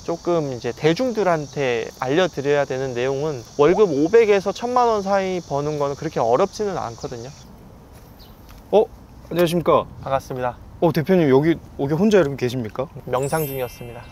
조금 이제 대중들한테 알려드려야 되는 내용은 월급 500에서 1000만 원 사이 버는 거는 그렇게 어렵지는 않거든요. 안녕하십니까. 반갑습니다. 대표님 여기 혼자 이렇게 계십니까? 명상 중이었습니다.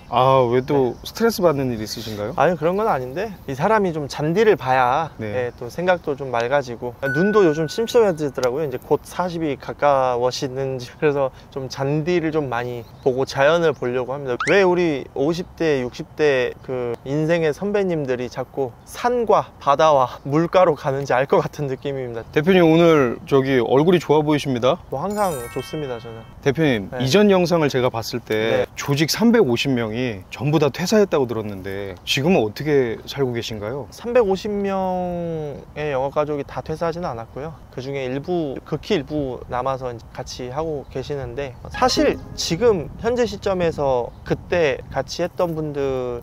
왜 또 스트레스 받는 일 있으신가요? 아니, 그런 건 아닌데 이 사람이 좀 잔디를 봐야 또 생각도 좀 맑아지고, 눈도 요즘 침침해지더라고요. 이제 곧 40이 가까워지는지. 그래서 좀 잔디를 좀 많이 보고 자연을 보려고 합니다. 왜 우리 50대 60대 그 인생의 선배님들이 자꾸 산과 바다와 물가로 가는지 알 것 같은 느낌입니다. 대표님 오늘 얼굴이 좋아 보이십니다. 뭐 항상 좋습니다, 저는. 대표님 이전 영상을 제가 봤을 때 조직 350명이 전부 다 퇴사했다고 들었는데 지금은 어떻게 살고 계신가요? 350명의 영어 가족이 다 퇴사하지는 않았고요. 그 중에 일부, 극히 일부 남아서 같이 하고 계시는데, 사실 지금 현재 시점에서 그때 같이 했던 분들은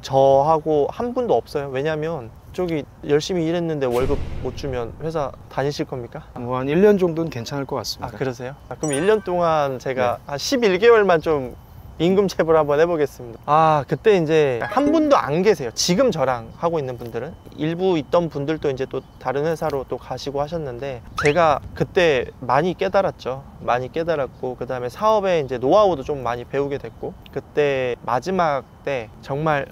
저하고 한 분도 없어요. 왜냐면 저기 열심히 일했는데 월급 못 주면 회사 다니실 겁니까? 뭐 한 1년 정도는 괜찮을 것 같습니다. 그러세요? 그럼 1년 동안 제가 한 11개월만 좀 임금 체불 한번 해보겠습니다. 그때 이제 한 분도 안 계세요. 지금 저랑 하고 있는 분들은. 일부 있던 분들도 이제 또 다른 회사로 또 가시고 하셨는데, 제가 그때 많이 깨달았죠. 많이 깨달았고, 그 다음에 사업의 이제 노하우도 좀 많이 배우게 됐고, 그때 마지막 때 정말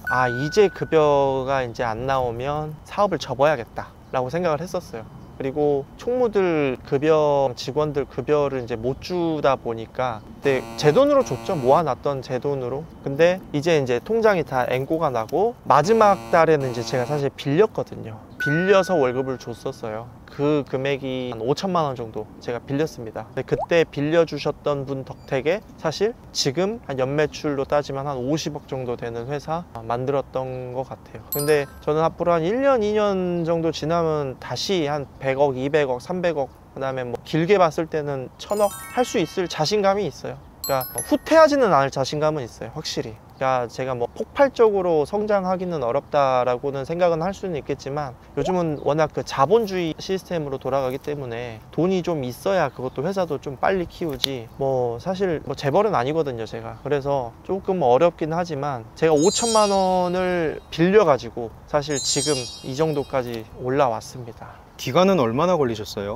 이제 급여가 이제 안 나오면 사업을 접어야겠다 라고 생각을 했었어요. 그리고 총무들 급여, 직원들 급여를 이제 못 주다 보니까, 그때 제 돈으로 줬죠. 모아놨던 제 돈으로. 근데 이제 통장이 다 앵꼬가 나고, 마지막 달에는 이제 제가 사실 빌렸거든요. 빌려서 월급을 줬었어요. 그 금액이 한 5천만 원 정도 제가 빌렸습니다. 근데 그때 빌려주셨던 분 덕택에 사실 지금 한 연매출로 따지면 한 50억 정도 되는 회사 만들었던 것 같아요. 근데 저는 앞으로 한 1년, 2년 정도 지나면 다시 한 100억, 200억, 300억, 그 다음에 뭐 길게 봤을 때는 1000억 할 수 있을 자신감이 있어요. 그러니까 후퇴하지는 않을 자신감은 있어요, 확실히. 그러니까 제가 뭐 폭발적으로 성장하기는 어렵다라고는 생각은 할 수는 있겠지만, 요즘은 워낙 그 자본주의 시스템으로 돌아가기 때문에 돈이 좀 있어야 그것도 회사도 좀 빨리 키우지, 뭐 사실 뭐 재벌은 아니거든요, 제가. 그래서 조금 어렵긴 하지만 제가 5천만 원을 빌려가지고 사실 지금 이 정도까지 올라왔습니다. 기간은 얼마나 걸리셨어요?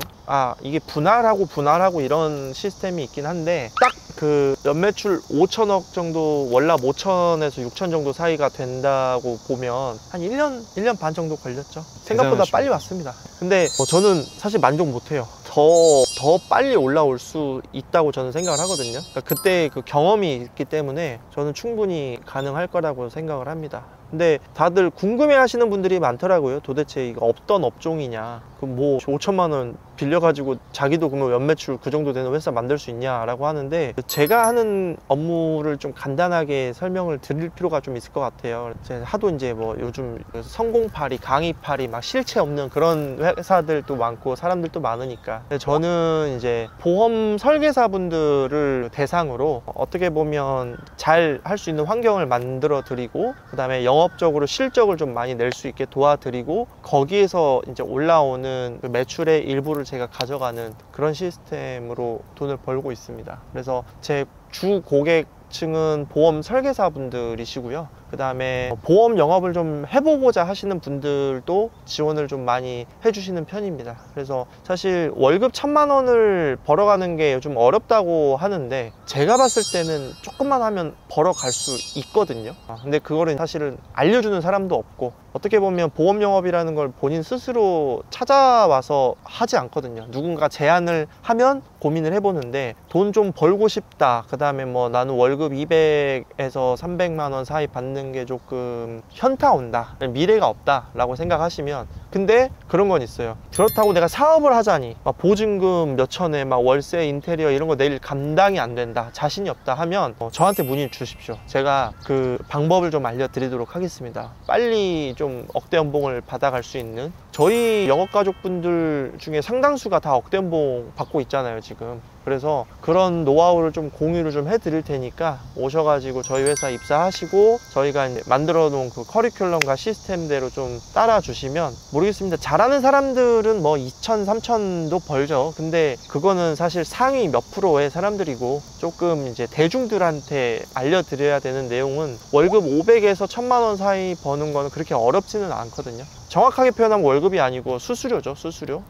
이게 분할하고 이런 시스템이 있긴 한데, 딱 그 연매출 5천억 정도, 월납 5천에서 6천 정도 사이가 된다고 보면 한 1년 반 정도 걸렸죠. 생각보다 대단하십니다. 빨리 왔습니다. 근데 저는 사실 만족 못해요. 더 빨리 올라올 수 있다고 저는 생각을 하거든요. 그러니까 그때 그 경험이 있기 때문에 저는 충분히 가능할 거라고 생각을 합니다. 근데 다들 궁금해 하시는 분들이 많더라고요. 도대체 이거 없던 업종이냐, 그럼 뭐 5천만 원 빌려가지고 자기도 그러면 연매출 그 정도 되는 회사 만들 수 있냐라고 하는데, 제가 하는 업무를 좀 간단하게 설명을 드릴 필요가 좀 있을 것 같아요. 제가 하도 이제 뭐 요즘 성공파리, 강의파리 막 실체 없는 그런 회사들도 많고 사람들도 많으니까, 저는 이제 보험 설계사분들을 대상으로 어떻게 보면 잘 할 수 있는 환경을 만들어 드리고, 그 다음에 영업적으로 실적을 좀 많이 낼 수 있게 도와드리고, 거기에서 이제 올라오는 그 매출의 일부를 제가 가져가는 그런 시스템으로 돈을 벌고 있습니다. 그래서 제 주 고객층은 보험 설계사분들이시고요. 그 다음에 보험 영업을 좀 해보고자 하시는 분들도 지원을 좀 많이 해주시는 편입니다. 그래서 사실 월급 1000만 원을 벌어가는 게 요즘 어렵다고 하는데, 제가 봤을 때는 조금만 하면 벌어갈 수 있거든요. 근데 그거를 사실은 알려주는 사람도 없고, 어떻게 보면 보험 영업이라는 걸 본인 스스로 찾아와서 하지 않거든요. 누군가 제안을 하면 고민을 해보는데, 돈 좀 벌고 싶다, 그 다음에 뭐 나는 월급 200에서 300만 원 사이 받는 게 조금 현타 온다, 미래가 없다 라고 생각하시면, 근데 그런 건 있어요. 그렇다고 내가 사업을 하자니 막 보증금 몇 천에 막 월세, 인테리어 이런 거 내일 감당이 안 된다, 자신이 없다 하면 저한테 문의 주십시오. 제가 그 방법을 좀 알려드리도록 하겠습니다. 빨리 좀 억대 연봉을 받아갈 수 있는, 저희 영업가족분들 중에 상당수가 다 억대 연봉 받고 있잖아요, 지금. 그래서 그런 노하우를 좀 공유를 좀 해드릴 테니까 오셔가지고 저희 회사 입사하시고 저희가 이제 만들어 놓은 그 커리큘럼과 시스템대로 좀 따라 주시면 모르겠습니다. 잘하는 사람들은 뭐 2천, 3천도 벌죠. 근데 그거는 사실 상위 몇 프로의 사람들이고 조금 이제 대중들한테 알려드려야 되는 내용은 월급 500에서 1000만 원 사이 버는 거는 그렇게 어렵지는 않거든요. 정확하게 표현하면 월급이 아니고 수수료죠.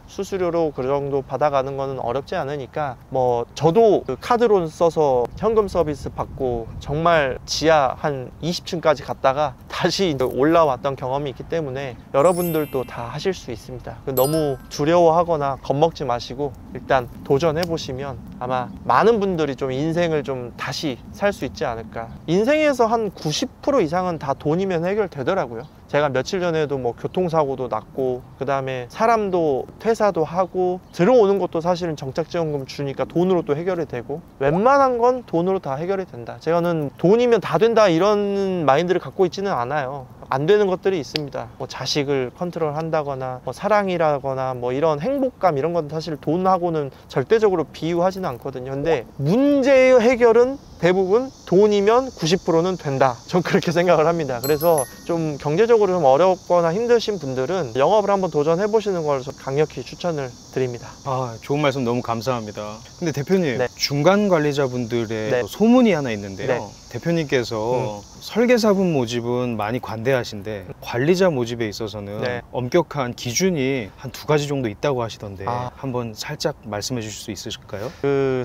수수료로 그 정도 받아가는 거는 어렵지 않으니까 뭐 저도 그 카드론 써서 현금 서비스 받고 정말 지하 한 20층까지 갔다가 다시 올라왔던 경험이 있기 때문에 여러분들도 다 하실 수 있습니다. 너무 두려워하거나 겁먹지 마시고 일단 도전해 보시면 아마 많은 분들이 좀 인생을 좀 다시 살 수 있지 않을까. 인생에서 한 90% 이상은 다 돈이면 해결되더라고요. 제가 며칠 전에도 뭐 교통사고도 났고 그 다음에 사람도 퇴사도 하고 들어오는 것도 사실은 정착지원금 주니까 돈으로 또 해결이 되고 웬만한 건 돈으로 다 해결이 된다. 제가는 돈이면 다 된다 이런 마인드를 갖고 있지는 않아요. 안 되는 것들이 있습니다. 뭐 자식을 컨트롤 한다거나 뭐 사랑이라거나 뭐 이런 행복감 이런 건 사실 돈하고는 절대적으로 비유하지는 않거든요. 근데 문제의 해결은 대부분 돈이면 90%는 된다. 전 그렇게 생각을 합니다. 그래서 좀 경제적으로 좀 어렵거나 힘드신 분들은 영업을 한번 도전해 보시는 걸 강력히 추천을 드립니다. 아, 좋은 말씀 너무 감사합니다. 근데 대표님, 네. 중간 관리자분들의 네. 소문이 하나 있는데요. 네. 대표님께서 설계사분 모집은 많이 관대하신데 관리자 모집에 있어서는 네. 엄격한 기준이 한 2가지 정도 있다고 하시던데 아. 한번 살짝 말씀해 주실 수 있으실까요? 그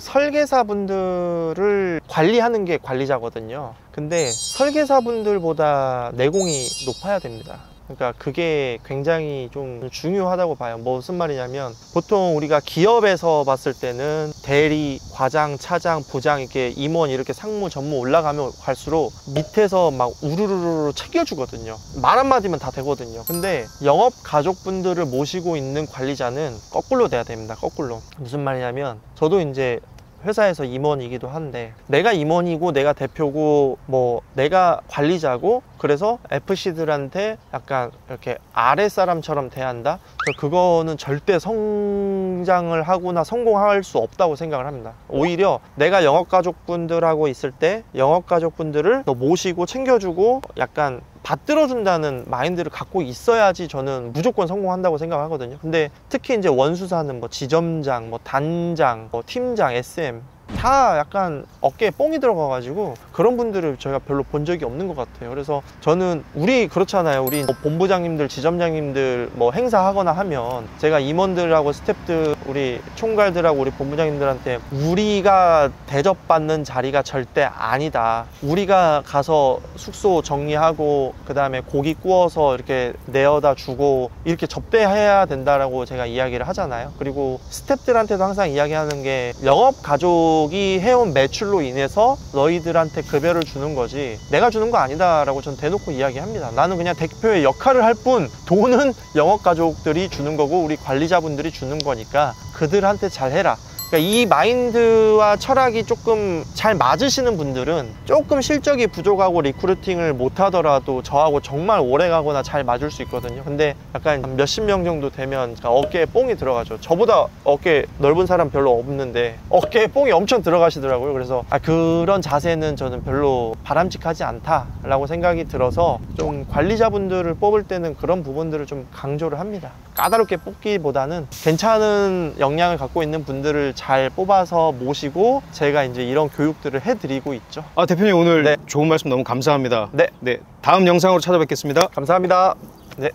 설계사분들을 관리하는 게 관리자거든요. 근데 설계사분들보다 내공이 높아야 됩니다. 그러니까 그게 굉장히 좀 중요하다고 봐요. 무슨 말이냐면 보통 우리가 기업에서 봤을 때는 대리, 과장, 차장, 부장 이렇게 임원 이렇게 상무, 전무 올라가면 갈수록 밑에서 막 우르르르 챙겨주거든요. 말 한마디면 다 되거든요. 근데 영업 가족분들을 모시고 있는 관리자는 거꾸로 돼야 됩니다. 거꾸로. 무슨 말이냐면 저도 이제 회사에서 임원이기도 한데 내가 임원이고 내가 대표고 뭐 내가 관리자고 그래서 FC들한테 약간 이렇게 아랫사람처럼 대한다? 그거는 절대 성장을 하거나 성공할 수 없다고 생각을 합니다. 오히려 내가 영업가족분들하고 있을 때 영업가족분들을 더 모시고 챙겨주고 약간 받들어준다는 마인드를 갖고 있어야지 저는 무조건 성공한다고 생각하거든요. 근데 특히 이제 원수사는 뭐 지점장, 뭐 단장, 뭐 팀장, SM 다 약간 어깨에 뽕이 들어가가지고 그런 분들을 저희가 별로 본 적이 없는 것 같아요. 그래서 저는 우리 그렇잖아요. 우리 뭐 본부장님들, 지점장님들 뭐 행사하거나 하면 제가 임원들하고 스태프들, 우리 총괄들하고 우리 본부장님들한테 우리가 대접받는 자리가 절대 아니다. 우리가 가서 숙소 정리하고 그 다음에 고기 구워서 이렇게 내어다 주고 이렇게 접대해야 된다라고 제가 이야기를 하잖아요. 그리고 스태프들한테도 항상 이야기하는 게 영업 가족이 해온 매출로 인해서 너희들한테 급여를 주는 거지 내가 주는 거 아니다 라고 전 대놓고 이야기합니다. 나는 그냥 대표의 역할을 할 뿐 돈은 영업 가족들이 주는 거고 우리 관리자분들이 주는 거니까 그들한테 잘해라. 그러니까 이 마인드와 철학이 조금 잘 맞으시는 분들은 조금 실적이 부족하고 리크루팅을 못 하더라도 저하고 정말 오래 가거나 잘 맞을 수 있거든요. 근데 약간 몇십 명 정도 되면 어깨에 뽕이 들어가죠. 저보다 어깨 넓은 사람 별로 없는데 어깨에 뽕이 엄청 들어가시더라고요. 그래서 그런 자세는 저는 별로 바람직하지 않다라고 생각이 들어서 좀 관리자분들을 뽑을 때는 그런 부분들을 좀 강조를 합니다. 까다롭게 뽑기보다는 괜찮은 역량을 갖고 있는 분들을 잘 뽑아서 모시고 제가 이제 이런 교육들을 해드리고 있죠. 아, 대표님 오늘 네. 좋은 말씀 너무 감사합니다. 네. 네. 다음 영상으로 찾아뵙겠습니다. 감사합니다. 네.